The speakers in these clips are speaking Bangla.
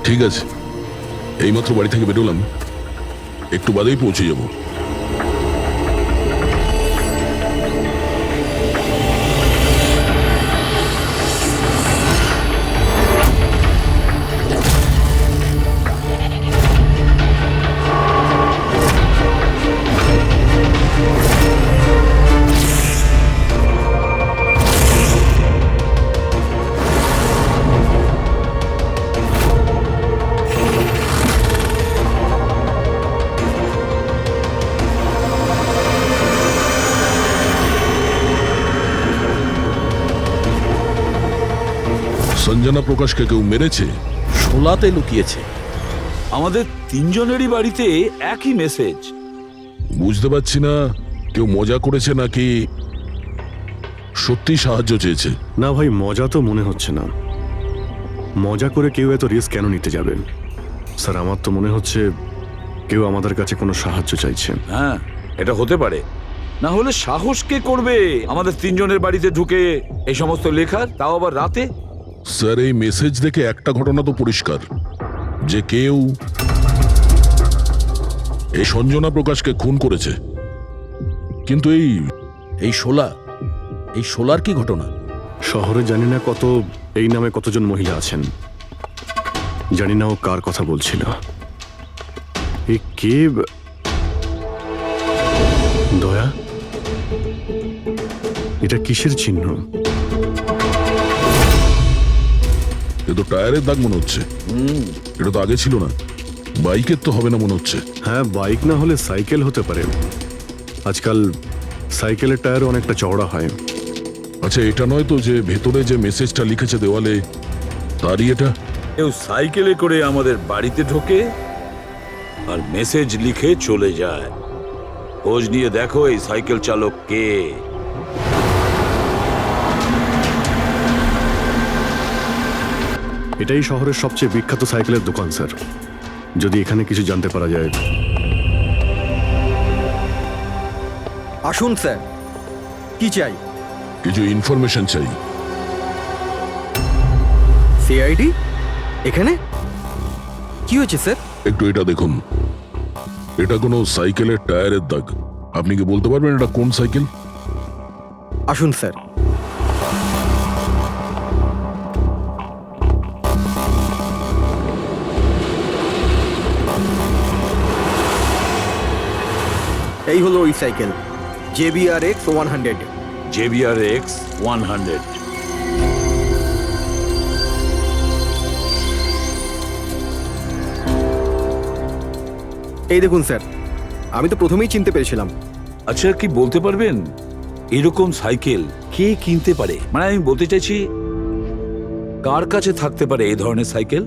ঠিক আছে, এইমাত্র বাড়ি থেকে বেরোলাম, একটু বাদেই পৌঁছে যাব। সঞ্জনা প্রকাশকে কেউ মেরেছে? শোলাতে লুকিয়েছে। আমাদের তিনজনেরই বাড়িতে একই মেসেজ। বুঝতে পারছি না কেউ মজা করেছে নাকি সত্যি সাহায্য চেয়েছে। না ভাই, মজা তো মনে হচ্ছে না। মজা করে কেউ এত রিস্ক কেন নিতে যাবে? স্যার, আমার তো মনে হচ্ছে কেউ আমাদের কাছে কোনো সাহায্য চাইছে। হ্যাঁ, এটা হতে পারে। না হলে সাহস কে করবে আমাদের তিনজনের বাড়িতে ঢুকে এই সমস্ত লেখার, তাও আবার রাতে? স্যার, এই মেসেজ দেখে একটা ঘটনা তো পরিষ্কার, যে কেউ এই সঞ্জনা প্রকাশকে খুন করেছে। কিন্তু এই শোলার কি ঘটনা? শহরে জানি না এই নামে কতজন মহিলা আছেন, জানি না ও কার কথা বলছিল। এই কে? দয়া, এটা কিসের চিহ্ন? এ তো টায়ারের দাগ মনে হচ্ছে। এটা তো আগে ছিল না। বাইকের তো হবে না মনে হচ্ছে। হ্যাঁ, বাইক না হলে সাইকেল হতে পারে। আজকাল সাইকেলের টায়ার অনেকটা চওড়া হয়। আচ্ছা, এটা নয় তো যে ভেতরে যে মেসেজটা লিখেছে দেওয়ালে, তারই এটা? কেউ সাইকেলে করে আমাদের বাড়িতে ঢোকে আর মেসেজ লিখে চলে যায়। খোঁজ নিয়ে দেখো এই সাইকেল চালক কে। এটাই শহরের সবচেয়ে বিখ্যাত সাইকেলের দোকান স্যার। যদি এখানে কিছু জানতে পারা যায়। আসুন স্যার, কি চাই? কিছু ইনফরমেশন চাই। সিআইডি এখানে? কি হয়েছে স্যার? একটু এটা দেখুন, এটা কোনো সাইকেলের টায়ারের দাগ। আপনি কি বলতে পারবেন এটা কোন সাইকেল? আসুন স্যার। এই হলো ওই সাইকেল, JBRX 100। JBRX 100। এই দেখুন স্যার, আমি তো প্রথমেই চিনতে পেরেছিলাম। আচ্ছা, কি বলতে পারবেন এরকম সাইকেল কে কিনতে পারে? মানে আমি বলতে চাইছি, কার কাছে থাকতে পারে এই ধরনের সাইকেল?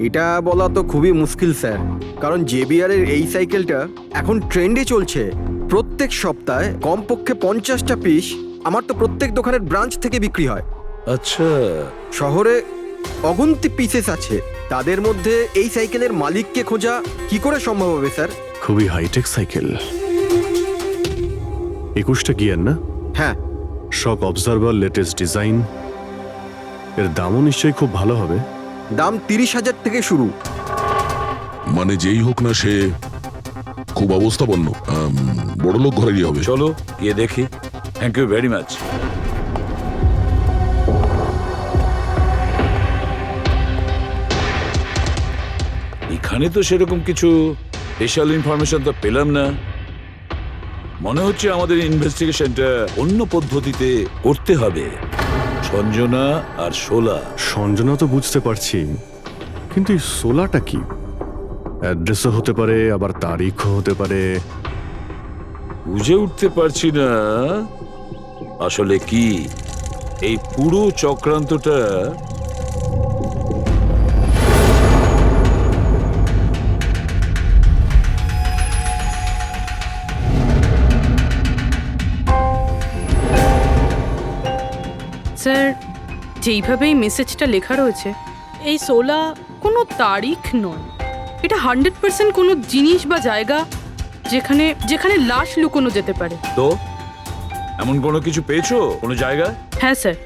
এটা বলা তো খুবই মুশকিল স্যার, কারণ JBR এর এই সাইকেলটা এখন ট্রেন্ডে চলছে। প্রত্যেক সপ্তাহে কমপক্ষে 50টা পিস আমার তো প্রত্যেক দোকানের ব্রাঞ্চ থেকে বিক্রি হয়। আচ্ছা, শহরে অগন্তি পিসেস আছে, তাদের মধ্যে এই সাইকেলের মালিককে খোঁজা কি করে সম্ভব হবে স্যার? খুবই হাইটেক সাইকেল। 21টা গিয়ার না? হ্যাঁ। শক অবজারভার, লেটেস্ট ডিজাইন। এর দামও নিশ্চয়ই খুব ভালো হবে। দাম 30,000 থেকে শুরু। মানে যেই হোক না, সে খুব অবস্থাপন্ন, বড়লোক ঘরেরই হবে। চলো গিয়ে দেখি। Thank you very much. এখানে তো সেরকম কিছু স্পেশাল ইনফরমেশন তো পেলাম না। মনে হচ্ছে আমাদের ইনভেস্টিগেশনটা অন্য পদ্ধতিতে করতে হবে। সঞ্জনা আর শোলা। সঞ্জনা তো বুঝতে পারছি, কিন্তু এই সোলাটা কি? অ্যাড্রেসও হতে পারে, আবার তারিখও হতে পারে। বুঝে উঠতে পারছি না আসলে কি এই পুরো চক্রান্তটা। স্যার, যেইভাবে এই মেসেজটা লেখা রয়েছে, এই 16 কোনো তারিখ নয়। এটা 100% কোনো জিনিস বা জায়গা যেখানে যেখানে লাশ লুকোনো যেতে পারে। তো এমন কোনো কিছু পেয়েছো কোনো জায়গা? হ্যাঁ স্যার,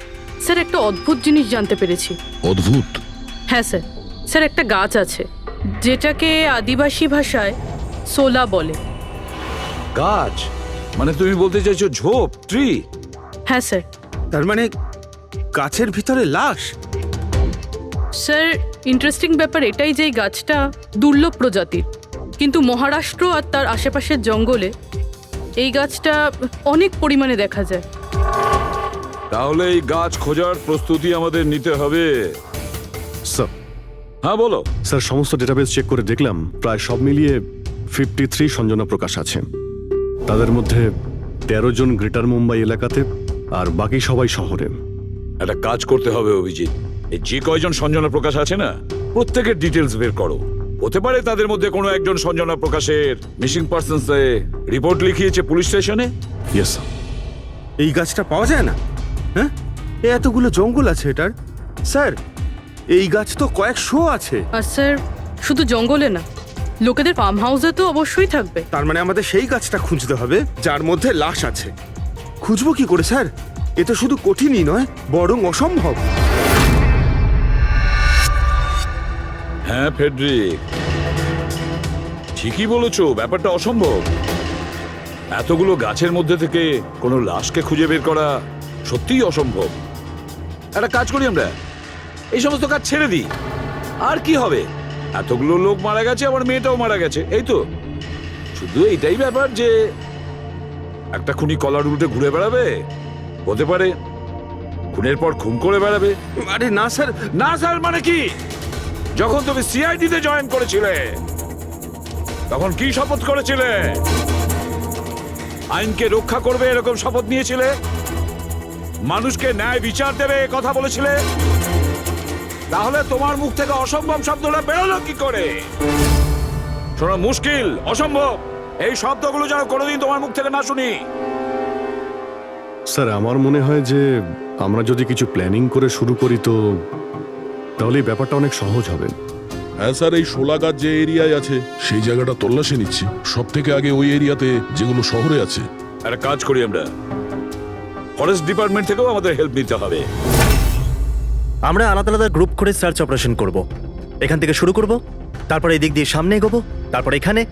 স্যার একটা অদ্ভুত জিনিস জানতে পেরেছি। অদ্ভুত? হ্যাঁ স্যার, স্যার একটা গাছ আছে যেটাকে আদিবাসী ভাষায় সোলা বলে। গাছ মানে তুমি বলতে চাইছো ঝোপ, ট্রি? হ্যাঁ স্যার। তার মানে গাছের ভিতরে লাশ? স্যার ইন্টারেস্টিং ব্যাপার এটাই যে এই গাছটা দুর্লভ প্রজাতির, কিন্তু মহারাষ্ট্র আর তার আশেপাশের জঙ্গলে এই গাছটা অনেক পরিমাণে দেখা যায়। তাহলে এই গাছ খোঁজার প্রস্তুতি আমাদের নিতে হবে। স্যার হ্যাঁ বলো। স্যার সমস্ত ডেটাবেস চেক করে দেখলাম প্রায় সব মিলিয়ে 53 সঞ্জনা প্রকাশ আছে। তাদের মধ্যে 13 জন গ্রেটার মুম্বাই এলাকাতে আর বাকি সবাই শহরে। একটা কাজ করতে হবে অভিজিৎ, এই যে কয়জন সঞ্জনা প্রকাশ আছে না প্রত্যেকের ডিটেলস বের করো। হতে পারে তাদের মধ্যে কোনো একজন সঞ্জনা প্রকাশের মিসিং পার্সনস রিপোর্ট লিখিয়েছে পুলিশ স্টেশনে। Yes sir. এই গাছটা পাওয়া যায় না? হ্যাঁ, এতগুলো জঙ্গল আছে এটার। স্যার এই গাছ তো কয়েকশো আছে। আর স্যার শুধু জঙ্গলে না, লোকেদের ফার্ম হাউসে তো অবশ্যই থাকবে। তার মানে আমাদের সেই গাছটা খুঁজতে হবে যার মধ্যে লাশ আছে। খুঁজবো কি করে স্যার? এ তো শুধু কঠিনই নয়, বরং অসম্ভব। হ্যাঁ ফেডরিক, ঠিকই বলেছো, ব্যাপারটা অসম্ভব। এতগুলো গাছের মধ্যে থেকে কোনো লাশকে খুঁজে বের করা সত্যিই অসম্ভব। একটা কাজ করি আমরা, এই সমস্ত কাজ ছেড়ে দিই। আর কি হবে, এতগুলো লোক মারা গেছে, আবার মেয়েটাও মারা গেছে, এই তো। শুধু এইটাই ব্যাপার যে একটা খুনি কলার উল্টে ঘুরে বেড়াবে, হতে পারে খুনের পর খুন করে বেড়াবে। আরে না স্যার। না স্যার মানে কি? যখন তুমি সিআইডি তে জয়েন করেছিলে তখন কি শপথ করেছিলে? আইনকে রক্ষা করবে এরকম শপথ নিয়েছিলে? মানুষকে ন্যায় বিচার দেবে এ কথা বলেছিলে? তাহলে তোমার মুখ থেকে অসম্ভব শব্দটা বেরোলো কি করে? শোনা মুশকিল, অসম্ভব, এই শব্দগুলো যেন কোনোদিন তোমার মুখ থেকে না শুনি। স্যার আমার মনে হয় যে আমরা যদি কিছু প্ল্যানিং করে শুরু করি তো তাহলে এই ব্যাপারটা অনেক সহজ হবে। হ্যাঁ স্যার, এই শোলা গাছ যে এরিয়ায় আছে সেই জায়গাটা তল্লাশি নিচ্ছি। সব থেকে আগে ওই এরিয়াতে যেগুলো শহরে আছে। একটা কাজ করি আমরা, ফরেস্ট ডিপার্টমেন্ট থেকেও আমাদের হেল্প নিতে হবে। আমরা আলাদা আলাদা গ্রুপ করে সার্চ অপারেশন করব। এখান থেকে শুরু করব, তারপর এই দিক দিয়ে সামনে এগোবো, তারপর এখানে,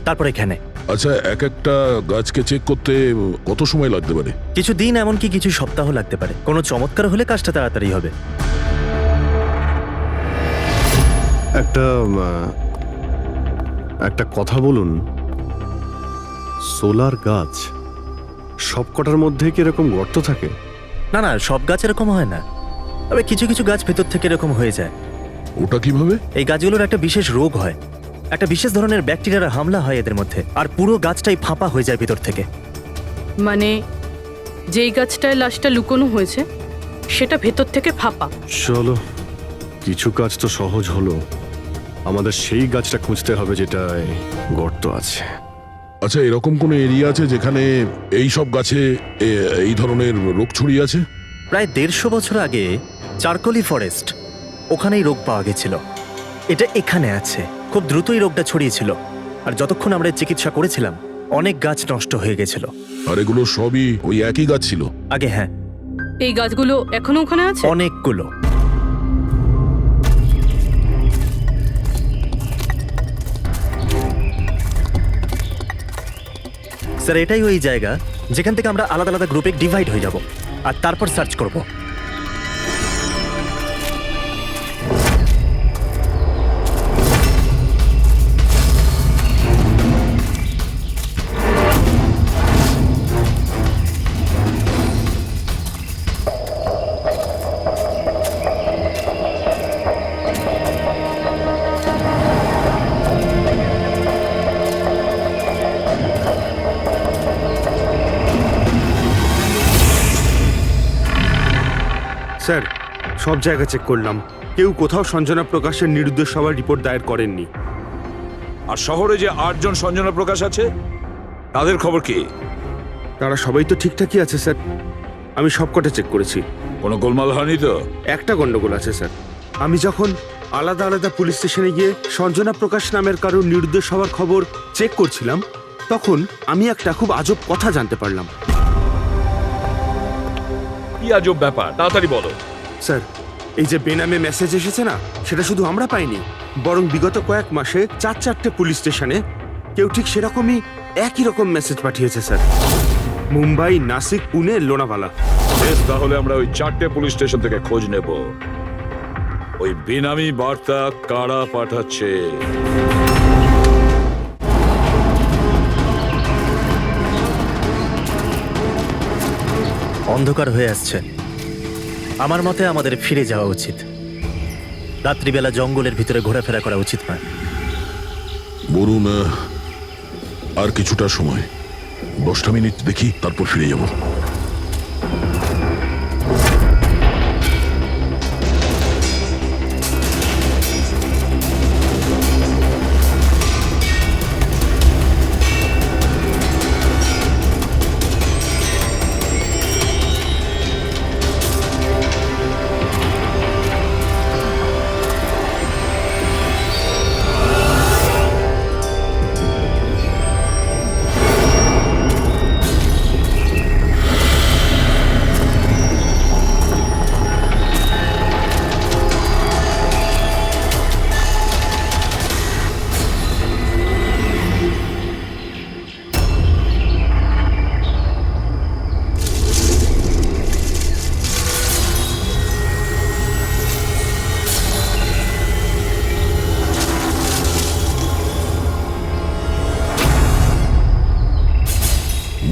তারপর এখানে। আচ্ছা, এক একটা গাছকে চেক করতে কত সময় লাগতে পারে? কিছু দিন, এমনকি কিছু সপ্তাহ লাগতে পারে। কোনো চমৎকার হলে কাজটা তাড়াতাড়ি হবে। একটা কথা বলুন, সোলার গাছ সব কটার মধ্যে কি এরকম গর্ত থাকে? না না, সব গাছ এরকম হয় না, তবে কিছু কিছু গাছ ভেতর থেকে এরকম হয়ে যায়। ওটা কিভাবে? এই গাছগুলোর একটা বিশেষ রোগ হয়, একটা বিশেষ ধরনের ব্যাকটেরিয়ার হামলা হয় এদের মধ্যে, আর পুরো গাছটাই ফাঁপা হয়ে যায় ভেতর থেকে। মানে যেই গাছটায় লাশটা লুকোনো হয়েছে সেটা ভেতর থেকে ফাঁপা। চলো, কিছু কাজ তো সহজ হলো। আমাদের সেই গাছটা খুঁজতে হবে যেটায় গর্ত আছে। আচ্ছা, এরকম কোনো এরিয়া আছে যেখানে এই সব গাছে এই ধরনের রোগ ছড়িয়ে আছে? প্রায় 150 বছর আগে চারকোলি ফরেস্ট, ওখানেই রোগ পাওয়া গেছিল। এটা এখানে আছে। খুব দ্রুতই রোগটা ছড়িয়েছিল, আর যতক্ষণ আমরা চিকিৎসা করেছিলাম অনেক গাছ নষ্ট হয়ে গেছিল। আর এগুলো সবই ওই একই গাছ ছিল? আগে হ্যাঁ, এই গাছগুলো এখনো ওখানে আছে? অনেকগুলো। স্যার এটাই ওই জায়গা যেখান থেকে আমরা আলাদা আলাদা গ্রুপে ডিভাইড হয়ে যাব আর তারপর সার্চ করব। স্যার সব জায়গা চেক করলাম, কেউ কোথাও সঞ্জনা প্রকাশের নিরুদ্দেশ হওয়ার রিপোর্ট দায়ের করেননি। আর শহরে যে 8 জন সঞ্জনা প্রকাশ আছে তাদের খবর কি? তারা সবাই তো ঠিকঠাকই আছে স্যার, আমি সব কটা চেক করেছি। কোনো গোলমাল হয়নি তো? একটা গন্ডগোল আছে স্যার। আমি যখন আলাদা আলাদা পুলিশ স্টেশনে গিয়ে সঞ্জনা প্রকাশ নামের কারোর নিরুদ্দেশ হওয়ার খবর চেক করছিলাম, তখন আমি একটা খুব আজব কথা জানতে পারলাম। কি আজব ব্যাপার, তাড়াতাড়ি বলো। স্যার এই যে বেনামে মেসেজ এসেছে না, সেটা শুধু আমরা পাইনি, বরং বিগত কয়েক মাসে 4-4টে পুলিশ স্টেশনে কেউ ঠিক সেরকমই একই রকম মেসেজ পাঠিয়েছে স্যার। মুম্বাই, নাসিক, পুনে, লোনাভালা। বেশ, তাহলে আমরা ওই 4টে পুলিশ স্টেশন থেকে খোঁজ নেব ওই বেনামি বার্তা কারা পাঠাচ্ছে। অন্ধকার হয়ে আসছে। আমার মতে আমাদের ফিরে যাওয়া উচিত। রাত্রিবেলা জঙ্গলের ভিতরে ঘোরাফেরা করা উচিত নয়। বলুন, আর কিছুটা সময়, 10টা মিনিট দেখি, তারপর ফিরে যাব।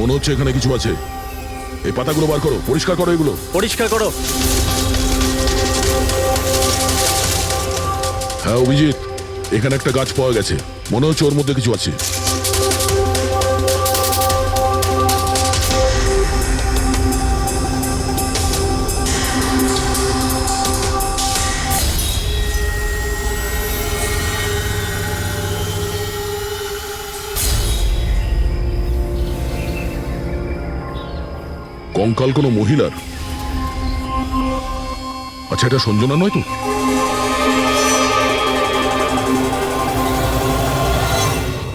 মনে হচ্ছে এখানে কিছু আছে। এই পাতাগুলো বার করো, পরিষ্কার করো এগুলো। পরিষ্কার করো। হ্যাঁ অভিজিৎ, এখানে একটা গাছ পাওয়া গেছে, মনে হচ্ছে ওর মধ্যে কিছু আছে। কঙ্কাল কোনো মহিলার? আচ্ছা, এটা সঞ্জনা নয় তো?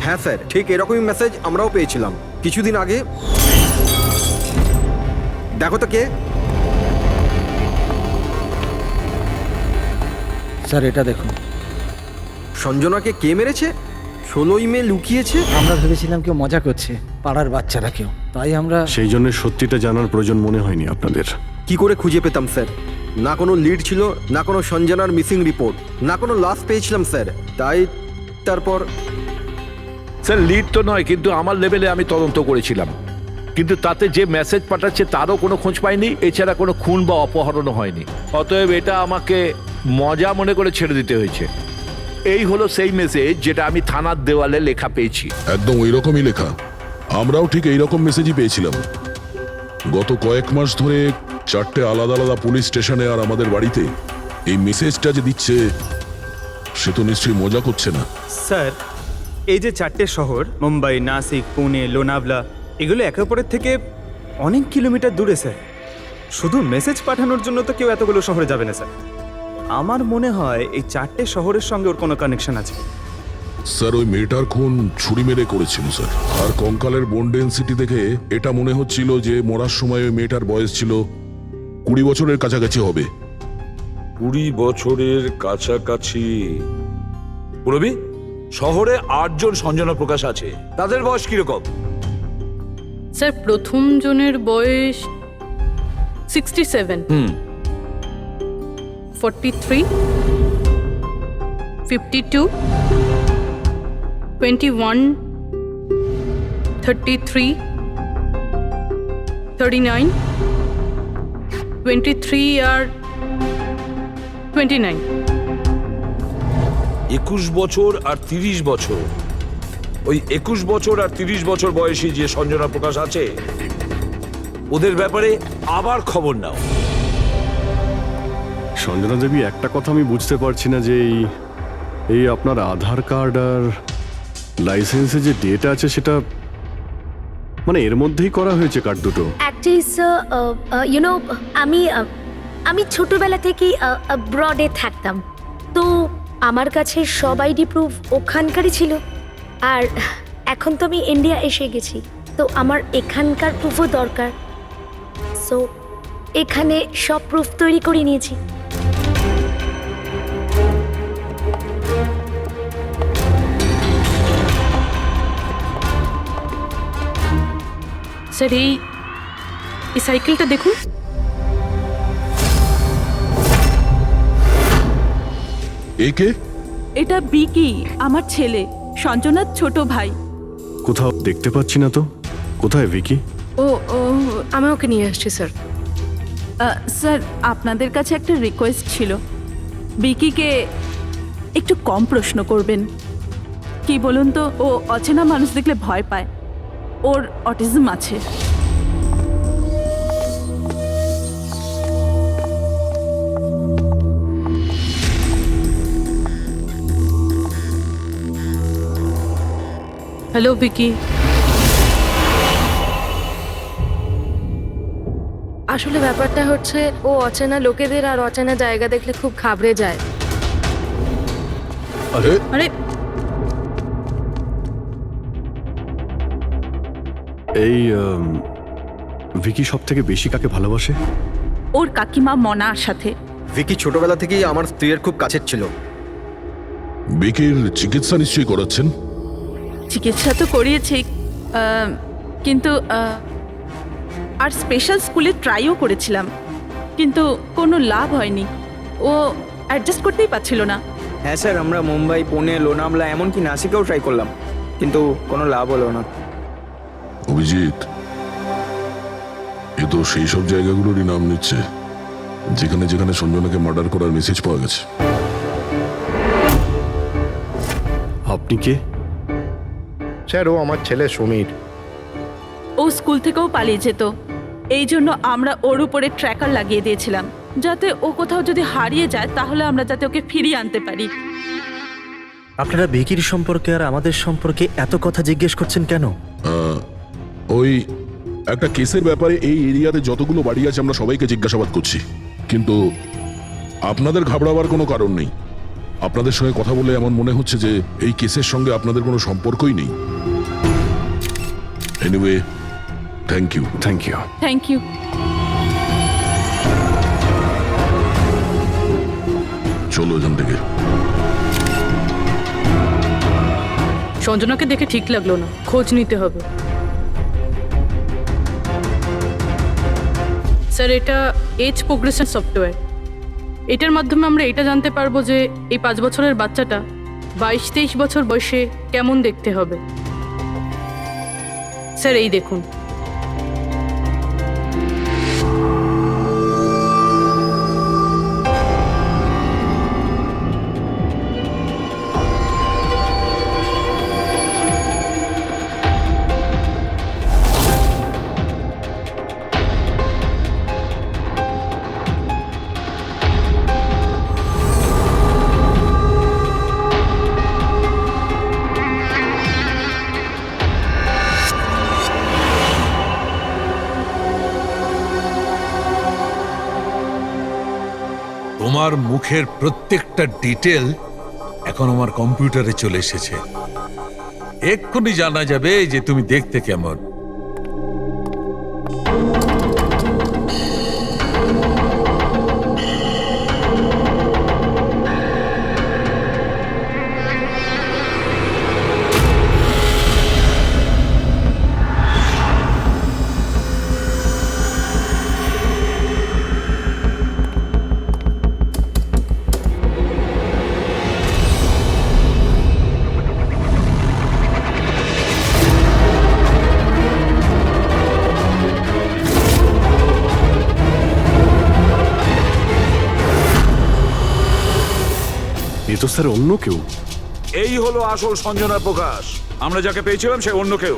হ্যাঁ স্যার, ঠিক এরকমই মেসেজ আমরাও পেয়েছিলাম কিছুদিন আগে। দেখো তো কে। স্যার এটা দেখুন। সঞ্জনাকে কে মেরেছে? 16ই মে লুকিয়েছে। আমরা ভেবেছিলাম কেউ মজা করছে, পাড়ার বাচ্চারা কেউ, তাই আমরা। সেই জন্য সত্যিটা জানার প্রয়োজন মনে হয়নি আপনাদের। কি করে খুঁজে পেতাম স্যার? না কোনো লিড ছিল, না কোনো সঞ্জনার মিসিং রিপোর্ট, না কোনো লাশ পেয়েছিলাম স্যার। তাই তারপর স্যার লিড তো নয়, কিন্তু আমার লেভেলে আমি তদন্ত করেছিলাম, কিন্তু তাতে যে মেসেজ পাঠাচ্ছে তারও কোনো খোঁজ পাইনি, এছাড়া কোনো খুন বা অপহরণও হয়নি। অতএব এটা আমাকে মজা মনে করে ছেড়ে দিতে হয়েছে। এই হলো সেই মেসেজ যেটা আমি থানার দেওয়ালে লেখা পেয়েছি। একদম ওই রকমই লেখা। আমরাও ঠিক এইরকম মেসেজই পেয়েছিলাম। গত কয়েক মাস ধরে 4টে আলাদা আলাদা পুলিশ স্টেশনে আর আমাদের বাড়িতে এই মেসেজটা যে দিচ্ছে, সে তো নিশ্চয়ই মজা করছে না। স্যার, এই যে 4টে শহর, মুম্বাই, নাসিক, পুনে, লোনাভলা, এগুলো একে অপরের থেকে অনেক কিলোমিটার দূরে স্যার। শুধু মেসেজ পাঠানোর জন্য তো কেউ এতগুলো শহরে যাবে না স্যার। আমার মনে হয় এই 4টে শহরের সঙ্গে ওর কোনো কানেকশন আছে। স্যার, ওই মেয়েটার খুন ছুরি মেরে করেছিল স্যার। আর কঙ্কালের বোন ডেন্সিটি দেখে এটা মনে হচ্ছিল যে মরার সময় ওই মেয়েটার বয়স ছিল 20 বছরের কাছাকাছি হবে। 20 বছরের কাছাকাছি। পুরবি, শহরে 8 জন সঞ্জনা প্রকাশ আছে, তাদের বয়স কিরকম? স্যার, প্রথম জনের বয়স 67, 43, 52, 21, 33, 39, 23 আর 29। 21 বছর আর 30 বছর। ওই 21 বছর আর 30 বছর বয়সী যে সঞ্জনা প্রকাশ আছে, ওদের ব্যাপারে আবার খবর নাও। সঞ্জনা দেবী, একটা কথা আমি বুঝতে পারছি না যে এই আপনার আধার কার্ড আর লাইসেন্সে যে ডেট আছে সেটা মানে এর মধ্যেই করা হয়েছে কার্ড দুটো। অ্যাকচুয়ালি স্যার, আমি ছোটবেলা থেকেই ব্রডে থাকতাম, তো আমার কাছে সব আইডি প্রুফ ওখানকারই ছিল। আর এখন তো আমি ইন্ডিয়া এসে গেছি, তো আমার এখানকার প্রুফও দরকার। সো এখানে সব প্রুফ তৈরি করে নিয়েছি। স্যার এই সাইকেলটা দেখুন। একে এটা বিকি, আমার ছেলে, সঞ্জনার ছোট ভাই। কোথাও দেখতে পাচ্ছি না তো। কোথায় ভিকি? ও ও আমি ওকে নিয়ে আসছি স্যার। স্যার আপনাদের কাছে একটা রিকোয়েস্ট ছিল, বিকিকে একটু কম প্রশ্ন করবেন। কি বলুন তো, ও অচেনা মানুষ দেখলে ভয় পায়, ওর অটিজম আছে। হ্যালো বিকি। আসলে ব্যাপারটা হচ্ছে ও অচেনা লোকেদের আর অচেনা জায়গা দেখলে খুব ঘাবড়ে যায়। আরে আরে এই ভিকি সব থেকে বেশি কাকে ভালোবাসে? ওর কাকিমা মনার সাথে। ভিকি ছোটবেলা থেকেই আমার স্ত্রীর খুব কাছের ছিল। বিকির চিকিৎসা নিশ্চয়ই করাচ্ছেন। চিকিৎসা তো করিয়েছি, কিন্তু আর স্পেশাল স্কুলে ট্রাইও করেছিলাম, কিন্তু কোনো লাভ হয়নি। ও অ্যাডজাস্ট করতেই পারছিল না। হ্যাঁ স্যার, আমরা মুম্বাই, পুনে, লোনাভলা এমনকি নাসিকেও ট্রাই করলাম, কিন্তু কোনো লাভ হলো না। অভিজিৎ, এ তো সেই সব জায়গাগুলোরই নাম নিচ্ছে যেখানে যেখানে সঞ্জনাকে মার্ডার করার মেসেজ পাওয়া গেছে। আপনি কে? স্যার, ও আমার ছেলে সমীর। ও স্কুল থেকেও পালিয়ে যেত, এই জন্য আমরা ওর উপরে ট্র্যাকার লাগিয়ে দিয়েছিলাম, যাতে ও কোথাও যদি হারিয়ে যায় তাহলে আমরা যাতে ওকে ফিরিয়ে আনতে পারি। আপনারা ভিকির সম্পর্কে আর আমাদের সম্পর্কে এত কথা জিজ্ঞেস করছেন কেন? ওই একটা কেসের ব্যাপারে এই এরিয়াতে যতগুলো বাড়ি আছে আমরা সবাইকে জিজ্ঞাসাবাদ করছি, কিন্তু আপনাদের ঘাবড়াবার কোনো কারণ নেই। আপনাদের সঙ্গে কথা বলে এমন মনে হচ্ছে যে এই কেসের সঙ্গে আপনাদের কোনো সম্পর্কই নেই। Anyway, thank you. Thank you. Thank you. চলো এখান থেকে। সঞ্জনাকে দেখে ঠিক লাগলো না, খোঁজ নিতে হবে। স্যার, এটা এজ প্রোগ্রেশন সফটওয়্যার। এটার মাধ্যমে আমরা এটা জানতে পারবো যে এই 5 বছরের বাচ্চাটা 22-23 বছর বয়সে কেমন দেখতে হবে। স্যার এই দেখুন। তোমার মুখের প্রত্যেকটা ডিটেল এখন আমার কম্পিউটারে চলে এসেছে। এক্ষুনি জানা যাবে যে তুমি দেখতে কেমন। এ তো স্যার অন্য কেউ। এই হলো আসল সঞ্জনা প্রকাশ। আমরা যাকে পেয়েছিলাম সে অন্য কেউ।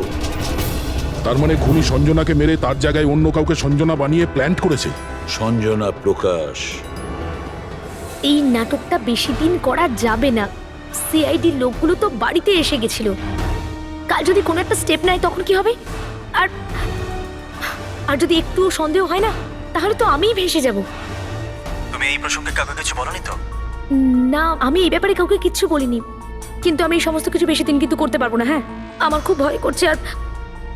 তার মানে খুনি সঞ্জনাকে মেরে তার জায়গায় অন্য কাউকে সঞ্জনা বানিয়ে প্ল্যান্ট করেছে। সঞ্জনা প্রকাশ। এই নাটকটা বেশি দিন করা যাবে না। সিআইডি লোকগুলো তো বাড়িতে এসে গেছিল। কাল যদি কোনো একটা স্টেপ নেয় তখন কি হবে? আর আর যদি একটুও সন্দেহ হয় না, তাহলে তো আমিই ভেসে যাব। তুমি এই প্রসঙ্গে কাউকে কিছু বলনি তো? না, আমি এই ব্যাপারে কাউকে কিচ্ছু বলিনি, কিন্তু আমি এই সমস্ত কিছু বেশি দিন কিন্তু করতে পারবো না। হ্যাঁ, আমার খুব ভয় করছে আর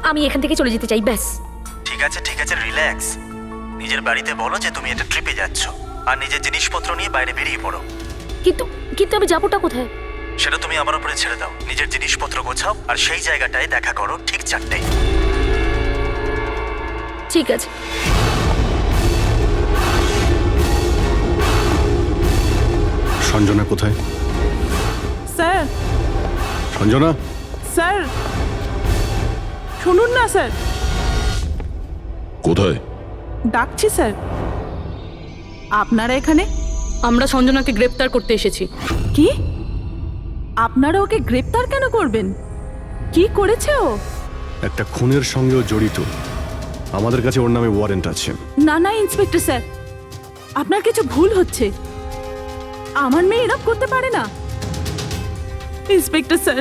আমি এখান থেকে চলে যেতে চাই, ব্যাস। ঠিক আছে রিল্যাক্স। নিজের বাড়িতে বলো যে তুমি একটা ট্রিপে যাচ্ছ আর নিজের জিনিসপত্র নিয়ে বাইরে বেরিয়ে পড়ো। কিন্তু কিন্তু আমি যাবোটা কোথায়? সেটা তুমি আমার উপরে ছেড়ে দাও। নিজের জিনিসপত্র গোছাও আর সেই জায়গাটায় দেখা করো ঠিক 4টায়। ঠিক আছে। সঞ্জনা কোথায়? স্যার, সঞ্জনা, স্যার শুনুন না স্যার, কোথায়? ডাকছি স্যার। আপনারা এখানে? আমরা সঞ্জনাকে গ্রেপ্তার করতে এসেছি। কি? আপনারা ওকে গ্রেপ্তার কেন করবেন? কি করেছে ও? একটা খুনের সঙ্গেও জড়িত। আমাদের কাছে ওর নামে ওয়ারেন্ট আছে। না না ইন্সপেক্টর স্যার, আপনার কিছু ভুল হচ্ছে। আমার মেয়ে এরকম করতে পারে না। ইন্সপেক্টর স্যার,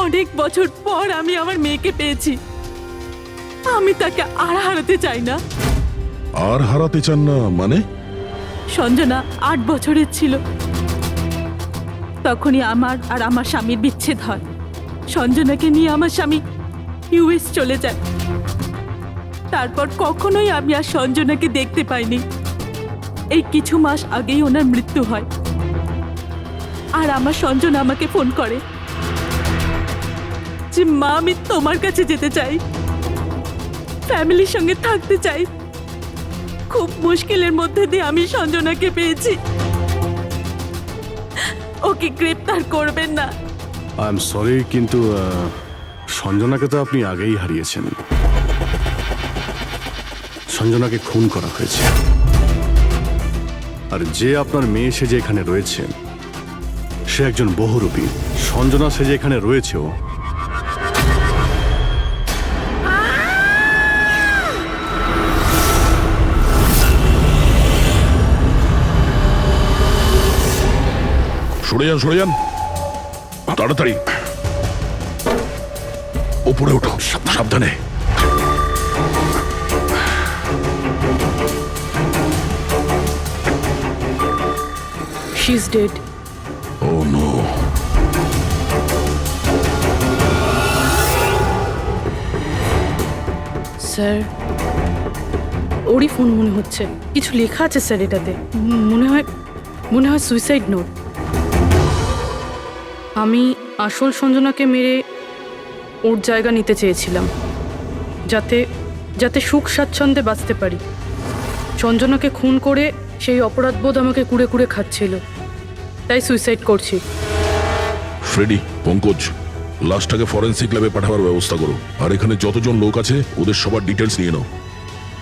অনেক বছর পর আমি আমার মেয়েকে পেয়েছি। আমি তাকে আর হারাতে চাই না। আর হারাতে চান না মানে? সঞ্জনা 8 বছরের ছিল, তখনই আমার আর আমার স্বামীর বিচ্ছেদ হয়। সঞ্জনাকে নিয়ে আমার স্বামী ইউএস চলে যায়। তারপর কখনোই আমি আর সঞ্জনাকে দেখতে পাইনি। এই কিছু মাস আগেই ওনার মৃত্যু হয়। আর আমার সঞ্জনা আমাকে ফোন করে যে মা, আমি তোমার কাছে যেতে চাই, ফ্যামিলির সঙ্গে থাকতে চাই। খুব মুশকিলের মধ্যে দিয়ে আমি সঞ্জনাকে পেয়েছি। ওকে গ্রেপ্তার করবেন না। আই এম সরি, কিন্তু সঞ্জনাকে তো আপনি আগেই হারিয়েছেন। সঞ্জনাকে খুন করা হয়েছে। আর যে আপনার মেয়ে সেজে এখানে রয়েছে সে একজন বহুরূপী। সঞ্জনা সেজে এখানে রয়েছেও। সরে যান, সরে যান, তাড়াতাড়ি ওপরে ওঠো, সাবধানে। She is dead. Oh no. Sir, ওরই ফোন মনে হচ্ছে। কিছু লেখা আছে স্যার এটাতে। মনে হয় সুইসাইড নোট। আমি আসল সঞ্জনাকে মেরে ওর জায়গা নিতে চেয়েছিলাম, যাতে সুখ স্বাচ্ছন্দ্যে বাঁচতে পারি। সঞ্জনাকে খুন করে সেই অপরাধবোধ আমাকে কুড়ে কুড়ে খাচ্ছিল, তাই সুইসাইড করছি। ফ্রেডি, পঙ্কজ, লাশটাকে ফরেন্সিক ল্যাবে পাঠাবার ব্যবস্থা করো। আর এখানে যতজন লোক আছে ওদের সবার ডিটেলস নিয়ে নাও।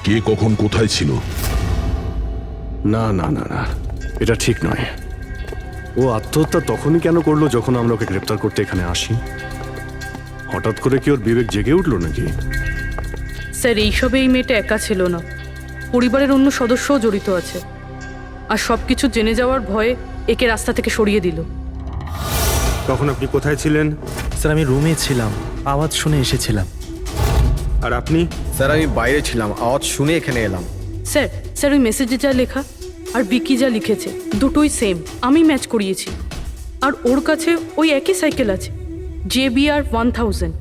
কে কখন কোথায় ছিল। না না না না, এটা ঠিক নয়। ও আত্মহত্যা তখনই কেন করলো যখন আমরা ওকে গ্রেপ্তার করতে এখানে আসি? হঠাৎ করে কি ওর বিবেক জেগে উঠলো নাকি? স্যার, এইসবে এই মেয়েটা একা ছিল না, পরিবারের অন্য সদস্যও জড়িত আছে। আর সব কিছু জেনে যাওয়ার ভয়ে একে রাস্তা থেকে সরিয়ে দিল। তখন আপনি কোথায় ছিলেন? স্যার আমি রুমে ছিলাম, আওয়াজ শুনে এসেছিলাম। আর আপনি? স্যার আমি বাইরে ছিলাম, আওয়াজ শুনে এখানে এলাম। স্যার ওই মেসেজে যা লেখা আর বিকি যা লিখেছে দুটোই সেম। আমি ম্যাচ করিয়েছি। আর ওর কাছে ওই একই সাইকেল আছে, JBR 1000।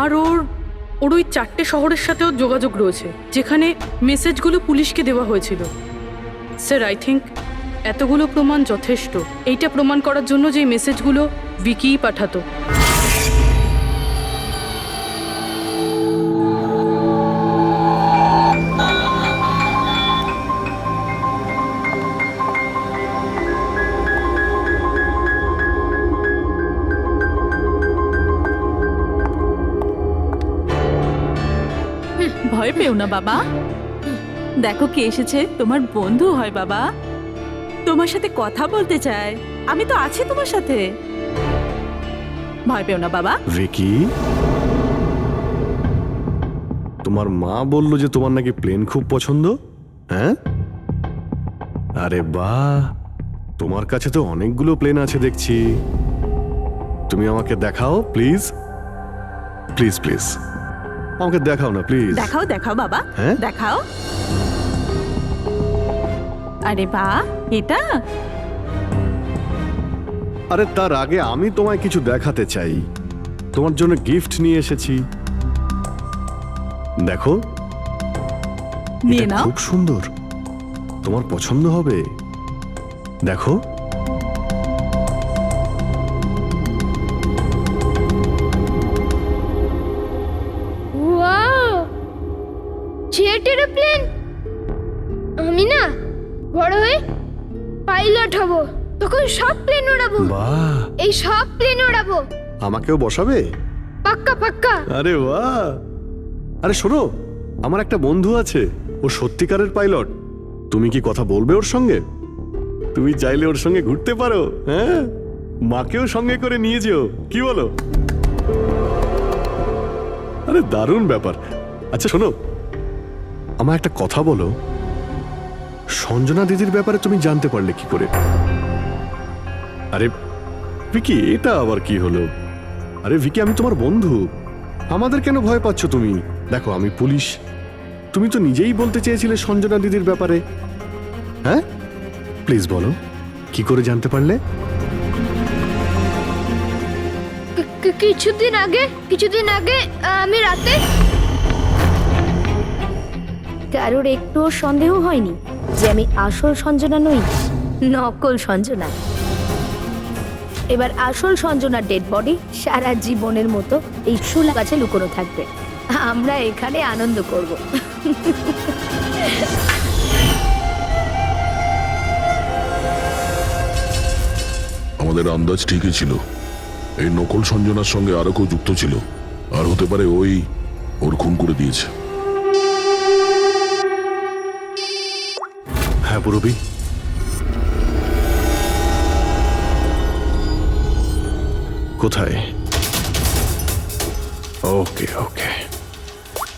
আর ওর ওই 4টে শহরের সাথেও যোগাযোগ রয়েছে যেখানে মেসেজগুলো পুলিশকে দেওয়া হয়েছিল। স্যার, আই থিঙ্ক এতগুলো প্রমাণ যথেষ্ট এইটা প্রমাণ করার জন্য যে এই মেসেজগুলো বিকিই পাঠাতো। ভয় পেও না বাবা, দেখো কে এসেছে। তোমার বন্ধু হয় বাবা, তোমার সাথে কথা বলতে চায়। আমি তো আছি তোমার সাথে, ভয় পেও না বাবা। ভিকি, তোমার মা বলল যে তোমার নাকি প্লেন খুব পছন্দ। হ্যাঁ, আরে বাহ, তোমার কাছে তো অনেকগুলো প্লেন আছে দেখছি। তুমি আমাকে দেখাও প্লিজ, প্লিজ প্লিজ আমাকে দেখাও না প্লিজ। দেখাও দেখাও বাবা, হ্যাঁ? দেখাও। আরে বাহ, এটা আরে তার আগে আমি তোমায় কিছু দেখাতে চাই। তোমার জন্য গিফট নিয়ে এসেছি, দেখো। নিয়ে এটা নাও। খুব সুন্দর, তোমার পছন্দ হবে, দেখো। Wow, aeroplane? আমি না বড় হয়ে পাইলট হব, তখন সব প্লেন ওড়াবো, বাহ, এই সব প্লেন ওড়াবো, আমাকেও বসাবে? পাক্কা পাক্কা। আরে বাহ! আরে শোনো, আমার একটা বন্ধু আছে, ও সত্যিকারের পাইলট। তুমি কি কথা বলবে ওর সঙ্গে? তুমি চাইলে ওর সঙ্গে ঘুরতে পারো, হ্যাঁ? মাকেও সঙ্গে করে নিয়ে যেও, কি বলো? আরে দারুণ ব্যাপার। আচ্ছা শোনো, আমার একটা কথা বলো, সঞ্জনা দিদির ব্যাপারে তুমি জানতে পারলে কি করে? আরে ভিকি, এটা আবার কি হলো? আরে ভিকি, আমি তোমার বন্ধু, আমাদের কেন ভয় পাচ্ছ তুমি? দেখো, আমি পুলিশ, তুমি তো নিজেই বলতে চেয়েছিলে সঞ্জনা দিদির ব্যাপারে, হ্যাঁ? প্লিজ বলো, কি করে জানতে পারলে? কিছুদিন আগে আমি রাতে। কারোর একটুও সন্দেহ হয়নি যে আমি আসল সঞ্জনা নই, নকল সঞ্জনা। এবার আসল সঞ্জনার ডেড বডি সারা জীবনের মতো এই শুলা গাছে লুকোনো থাকবে। আমরা এখানে আনন্দ করব। আমাদের আন্দাজ ঠিকই ছিল, এই নকল সঞ্জনার সঙ্গে আরো কেউ যুক্ত ছিল, আর হতে পারে ওই ওর খুন করে দিয়েছে। হ্যাঁ পুরবি, কোথায়? ওকে ওকে,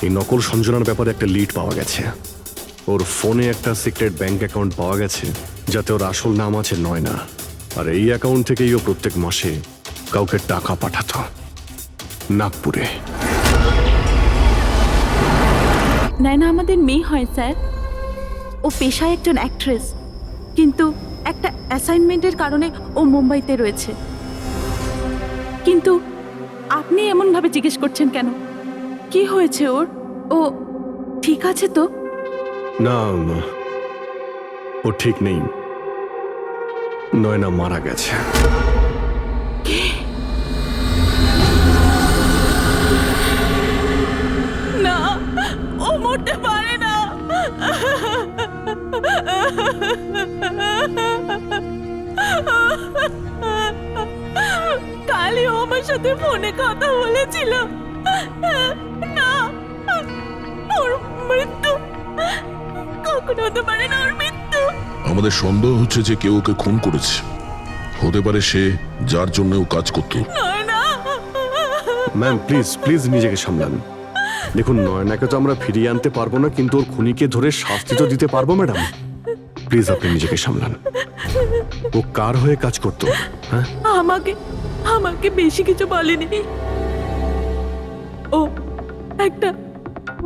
এই নকল সঞ্জনার ব্যাপারে একটা লিড পাওয়া গেছে। ওর ফোনে একটা সিক্রেট ব্যাংক অ্যাকাউন্ট পাওয়া গেছে, যাতে ওর আসল নাম আছে নয়না, আর এই অ্যাকাউন্ট থেকেই ও প্রত্যেক মাসে কাউকে টাকা পাঠাতো নাগপুরে। নয়না আমাদের মেয়ে হয় স্যার, ও পেশায় একজন অ্যাক্ট্রেস, কিন্তু একটা অ্যাসাইনমেন্টের কারণে ও মুম্বাইতে রয়েছে। কিন্তু আপনি এমনভাবে জিজ্ঞেস করছেন কেন? কি হয়েছে ওর? ও ঠিক আছে তো? না না, ও ঠিক নেই, নয়না মারা গেছে। না, ও মরতে পারে না। কালই ও আমার সাথে ফোনে কথা বলেছিল। না, ওর মৃত্যু কখনো হতে পারে না, ওর মৃত্যু। আমাদের সন্দেহ হচ্ছে যে কেউ ওকে খুন করেছে, হতে পারে সে যার জন্য ও কাজ করত। ম্যাম প্লিজ প্লিজ নিজেকে সামলান। দেখুন, নয়নাকে তো আমরা ফিরিয়ে আনতে পারবো না, কিন্তু ওর খুনিকে ধরে শাস্তি তো দিতে পারবো ম্যাডাম। প্লিজ আপনি নিজেকে সামলান। ও কার হয়ে কাজ করতো? হ্যাঁ, আমাকে বেশি কিছু বলেনি। ও একটা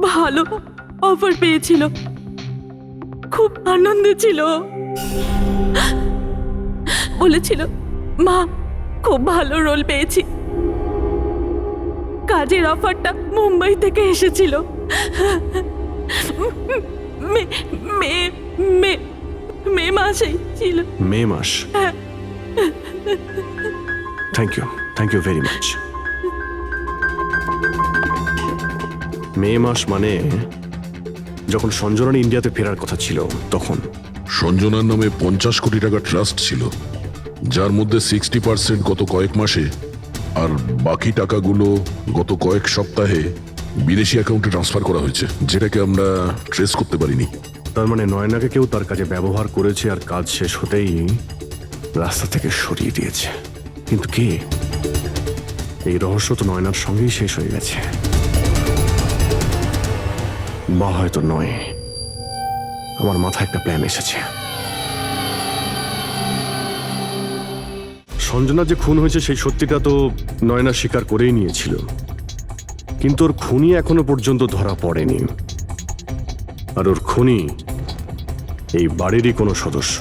ভালো অফার পেয়েছিল, খুব আনন্দে ছিল। বলেছিল, মা খুব ভালো রোল পেয়েছি। কাজের অফারটা মুম্বাই থেকে এসেছিল। মে মাসেই ছিল। মে মাস? Thank you very much. May মাস মানে যখন সঞ্জনার ইন্ডিয়াতে ফেরার কথা ছিল তখন। সঞ্জনার নামে 50 কোটি টাকা ট্রাস্ট ছিল, যার মধ্যে 60% গত কয়েক মাসে আর বাকি টাকাগুলো গত কয়েক সপ্তাহে বিদেশি অ্যাকাউন্টে ট্রান্সফার করা হয়েছে, যেটাকে আমরা ট্রেস করতে পারিনি। তার মানে নয়নাকে কেউ তার কাজে ব্যবহার করেছে, আর কাজ শেষ হতেই রাস্তা থেকে সরিয়ে দিয়েছে। কিন্তু কে? এই রহস্য তো নয়নার সঙ্গেই শেষ হয়ে গেছে, বা হয়তো নয়। আমার মাথায় একটা প্ল্যান এসেছে। সঞ্জনা যে খুন হয়েছে সেই সত্যিটা তো নয়না স্বীকার করেই নিয়েছিল, কিন্তু ওর খুনি এখনো পর্যন্ত ধরা পড়েনি। আর ওর খুনি এই বাড়িরই কোনো সদস্য।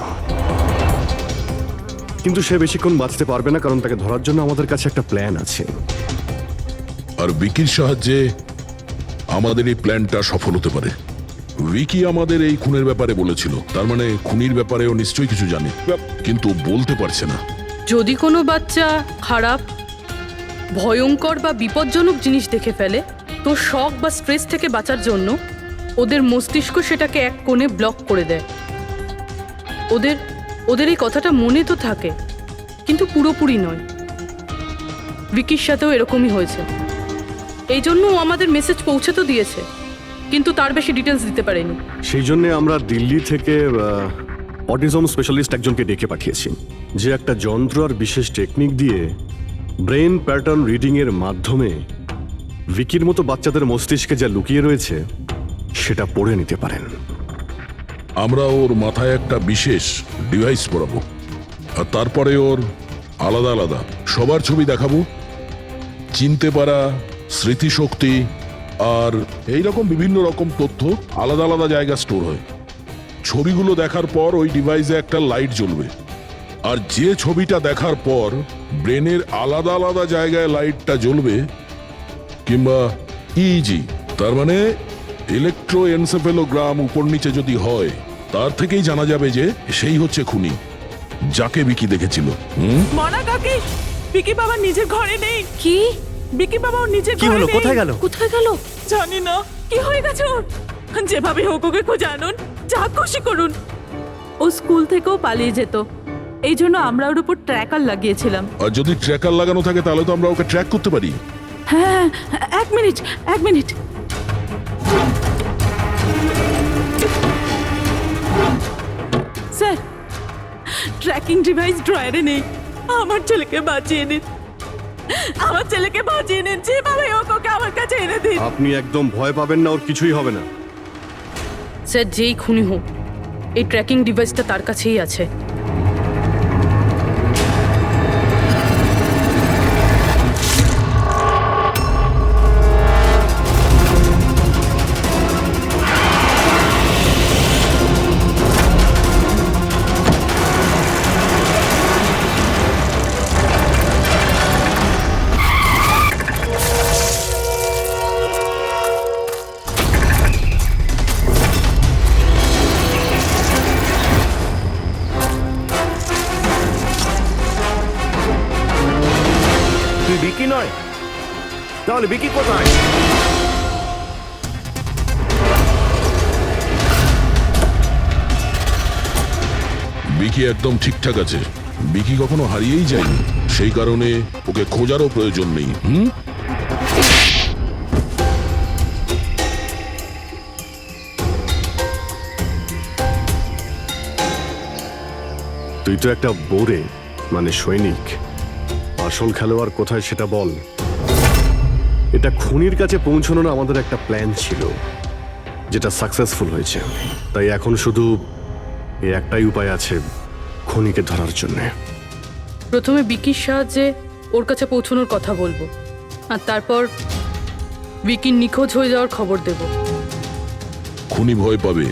কিন্তু সে বেশিক্ষণ বাঁচতে পারবে না, কারণ তাকে ধরার জন্য আমাদের কাছে একটা প্ল্যান আছে। আর বিকির সাহায্যে আমাদের এই প্ল্যানটা সফল হতে পারে। উইকি আমাদের এই খুনের ব্যাপারে বলেছিল, তার মানে খুনির ব্যাপারেও নিশ্চয়ই কিছু জানে, কিন্তু বলতে পারছে না। যদি কোনো বাচ্চা খারাপ, ভয়ঙ্কর বা বিপজ্জনক জিনিস দেখে ফেলে, তো শক বা স্ট্রেস থেকে বাঁচার জন্য ওদের মস্তিষ্ক সেটাকে এক কোণে ব্লক করে দেয়। ওদের ওদের এই কথাটা মনে তো থাকে, কিন্তু পুরোপুরি নয়। ভিকির সাথেও এরকমই হয়েছে। এই জন্য ও আমাদের মেসেজ পৌঁছে তো দিয়েছে, কিন্তু তার বেশি ডিটেলস দিতে পারেনি। সেই জন্যে আমরা দিল্লি থেকে অটিজম স্পেশালিস্ট একজনকে ডেকে পাঠিয়েছি, যে একটা যন্ত্র আর বিশেষ টেকনিক দিয়ে ব্রেন প্যাটার্ন রিডিংয়ের মাধ্যমে ভিকির মতো বাচ্চাদের মস্তিষ্কে যা লুকিয়ে রয়েছে সেটা পড়ে নিতে পারেন। আমরা ওর মাথায় একটা বিশেষ ডিভাইস পরাবো, আর তারপরে ওর আলাদা আলাদা সবার ছবি দেখাবো। চিনতে পারা, স্মৃতিশক্তি আর এইরকম বিভিন্ন রকম তথ্য আলাদা আলাদা জায়গা স্টোর হয়। ছবিগুলো দেখার পর ওই ডিভাইসে একটা লাইট জ্বলবে, আর যে ছবিটা দেখার পর ব্রেনের আলাদা আলাদা জায়গায় লাইটটা জ্বলবে, কিংবা ইজি তার মানে ইলেকট্রোএনসেফেলোগ্রাম উপর নিচে যদি হয়, তার থেকেই জানা যাবে যে সেই হচ্ছে খুনি, যাকে বিকি দেখেছিল। মনা কাকি, বিকি বাবা নিজের ঘরে নেই। কি? বিকি বাবা ওর নিজের কি ঘরে হলো? নেই। কোথায় গেল? কোথায় গেল? জানি না কি হয়ে গেছে ওর। যেভাবে হোক ওকে খুঁজে আনুন, যা খুশি করুন। ও স্কুল থেকেও পালিয়ে যেত, এই জন্য আমরা ওর উপর ট্র্যাকার লাগিয়েছিলাম। আর যদি ট্র্যাকার লাগানো থাকে তাহলে তো আমরা ওকে ট্র্যাক করতে পারি। হ্যাঁ, এক মিনিট। স্যার, ট্র্যাকিং ডিভাইস ড্রয়ারে নেই। আমার ছেলেকে বাঁচিয়ে নিন, যেভাবে হোক ওকে আমার কাছে এনে দিন। আপনি একদম ভয় পাবেন না, ওর কিছুই হবে না। স্যার, যেই খুনি হোক, এই ট্র্যাকিং ডিভাইসটা তার কাছেই আছে। তুই বিকি নয়? তাহলে বিকি কোথায়? বিকি একদম ঠিকঠাক আছে। বিকি কখনো হারিয়েই যায়নি, সেই কারণে ওকে খোঁজারও প্রয়োজন নেই। তুই তো একটা বোরে, মানে সৈনিক। আসল খেলোয়াড় কোথায় সেটা বল। এটা খুনির কাছে পৌঁছানোর আমাদের একটা প্ল্যান ছিল, যেটা সাকসেসফুল হয়েছে। তাই এখন শুধু এই একটাই উপায় আছে খুনিকে ধরার জন্য। প্রথমে বিকির সাহায্যে ওর কাছে পৌঁছানোর কথা বলবো, আর তারপর বিকির নিখোঁজ হয়ে যাওয়ার খবর দেব। খুনি ভয় পাবে,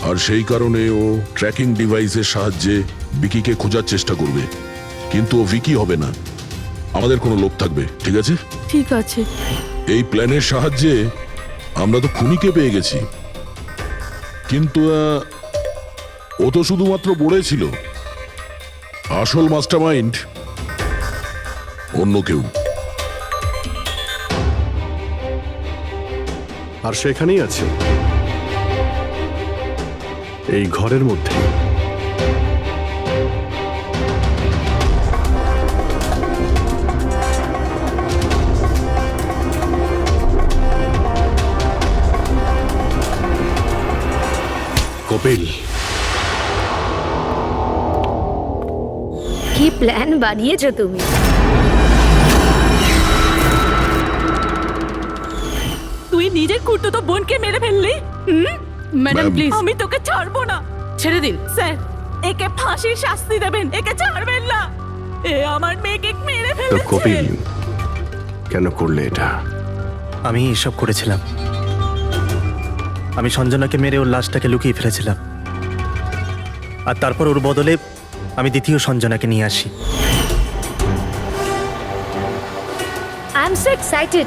আর সেই কারণে ও ট্র্যাকিং ডিভাইসের সাহায্যে বিকিকে খোঁজার চেষ্টা করবে। কিন্তু ও ভিকি হবে না, আমাদের কোনো লোক থাকবে, ঠিক আছে? ঠিক আছে। এই প্ল্যানের সাহায্যে আমরা তো খুনিকে পেয়ে গেছি, কিন্তু ও তো শুধুমাত্র বলেছিল। আসল মাস্টারমাইন্ড অন্য কেউ। আর সেখানেই আছে, এই ঘরের মধ্যে। কপিল, কি প্ল্যান বানিয়েছো তুমি? তুই নিজের খুঁড়তুতো বোনকে মেরে ফেললি। ম্যাডাম প্লিজ, আমি তোকে ছাড়বো না। ছেড়ে দিন। স্যার, একে ফাঁসির শাস্তি দেবেন, একে ছাড়বেন না। এ আমার মেয়েকে মেরে তো ফেলেছে। কপিল কেন করলে এটা? আমি এসব করেছিলাম। আমি সঞ্জনাকে মেরে ওর লাশটাকে লুকিয়ে ফেলেছিলাম, আর তারপর ওর বদলে আমি দ্বিতীয় সঞ্জনাকে নিয়ে আসি। I am so excited.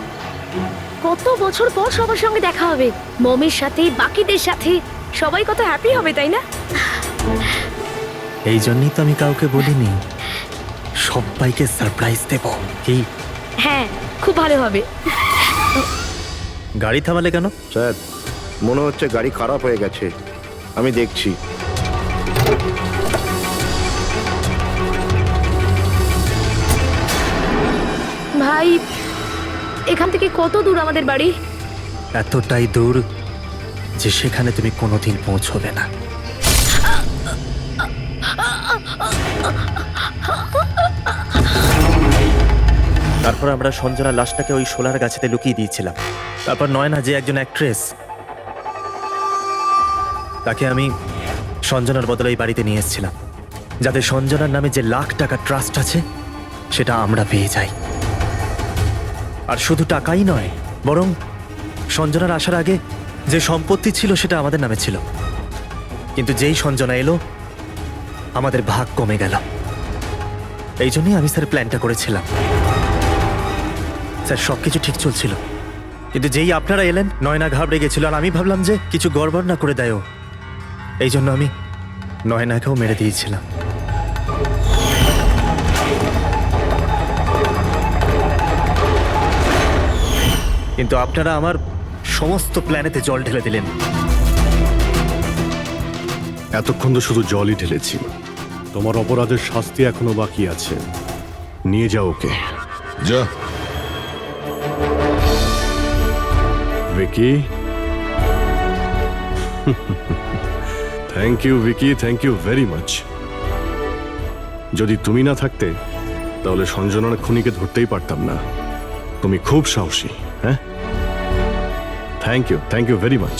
কত বছর পর সবার সঙ্গে দেখা হবে, মমির সাথে, বাকিদের সাথে। সবাই কত হ্যাপি হবে, তাই না? এই জন্যই তো আমি কাউকে বলিনি, সবাইকে সারপ্রাইজ দেব। কি? হ্যাঁ, খুব ভালো হবে। গাড়ি থামালে কেন? স্যার, মনে হচ্ছে গাড়ি খারাপ হয়ে গেছে, আমি দেখছি। ভাই, এখান থেকে কত দূর আমাদের বাড়ি? এতটাই দূর যে সেখানে তুমি কোনোদিন পৌঁছবে না। তারপর আমরা সঞ্জনা লাশটাকে ওই শোলার গাছেতে লুকিয়ে দিয়েছিলাম। তারপর নয়না যে একজন অ্যাক্ট্রেস, তাকে আমি সঞ্জনার বদলে এই বাড়িতে নিয়ে এসেছিলাম, যাতে সঞ্জনার নামে যে লাখ টাকা ট্রাস্ট আছে সেটা আমরা পেয়ে যাই। আর শুধু টাকাই নয়, বরং সঞ্জনার আসার আগে যে সম্পত্তি ছিল সেটা আমাদের নামে ছিল, কিন্তু যেই সঞ্জনা এলো আমাদের ভাগ কমে গেল। এই জন্যই আমি স্যার প্ল্যানটা করেছিলাম। স্যার সবকিছু ঠিক চলছিল, কিন্তু যেই আপনারা এলেন নয়না ঘাবড়ে গেছিল, আর আমি ভাবলাম যে কিছু গড়বড় না করে দেয় ও। এই জন্য আমি নয়নাকেও মেরে দিয়েছিলাম। কিন্তু আপনারা আমার সমস্ত প্ল্যানেতে জল ঢেলে দিলেন। এতক্ষণ তো শুধু জলই ঢেলেছি। তোমার অপরাধের শাস্তি এখনো বাকি আছে। নিয়ে যাও ওকে। যা। Vicky, thank you Vicky, thank you very much. যদি তুমি না থাকতে তাহলে সঞ্জনার খুনিকে ধরতেই পারতাম না। তুমি খুব সাহসী। হ্যাঁ, থ্যাংক ইউ ভেরি মাচ।